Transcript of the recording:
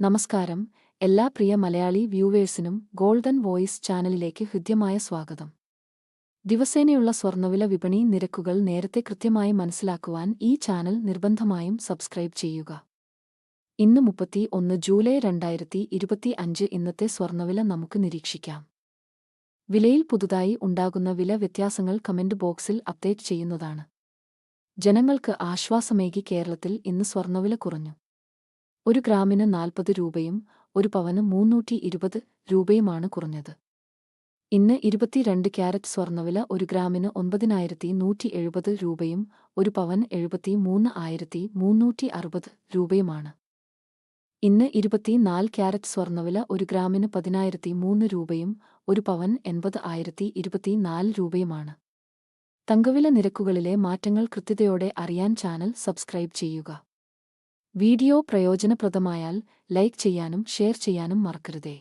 നമസ്കാരം, എല്ലാ പ്രിയ Malayali വ്യൂവേഴ്സിനും golden voice ചാനലിലേക്ക് ഹൃദ്യമായ സ്വാഗതം. ദിവസേനയുള്ള സ്വർണ്ണവില വിപണി നിരക്കുകൾ നേരത്തെ കൃത്യമായി മനസ്സിലാക്കുവാൻ ഈ ചാനൽ നിർബന്ധമായും സബ്സ്ക്രൈബ് ചെയ്യുക. ഇന്ന് 31 ജൂലൈ 2025 ഇന്നത്തെ സ്വർണ്ണവില നമുക്ക് നിരീക്ഷിക്കാം. വിലയിൽ പുതുതായി ഉണ്ടാകുന്ന വില വ്യത്യാസങ്ങൾ കമന്റ് ബോക്സിൽ അപ്ഡേറ്റ് ചെയ്യുന്നതാണ്. ജനങ്ങൾക്ക് ആശ്വാസമേകി കേരളത്തിൽ ഇന്ന് സ്വർണ്ണവില കുറഞ്ഞു. ഒരു ഗ്രാമിന് 40 രൂപയും ഒരു പവന് 320 രൂപയുമാണ് കുറഞ്ഞത്. ഇന്ന് 22 ക്യാരറ്റ് സ്വർണ്ണവില ഒരു ഗ്രാമിന് 9,170 രൂപയും ഒരു പവൻ 73,360 രൂപയുമാണ്. ഇന്ന് 24 ക്യാരറ്റ് സ്വർണ്ണവില ഒരു ഗ്രാമിന് 10,003 രൂപയും ഒരു പവൻ 80,024 രൂപയുമാണ്. തങ്കവില നിരക്കുകളിലെ മാറ്റങ്ങൾ കൃത്യതയോടെ അറിയാൻ ചാനൽ സബ്സ്ക്രൈബ് ചെയ്യുക. വീഡിയോ പ്രയോജനപ്രദമായാൽ ലൈക്ക് ചെയ്യാനും ഷെയർ ചെയ്യാനും മറക്കരുതേ.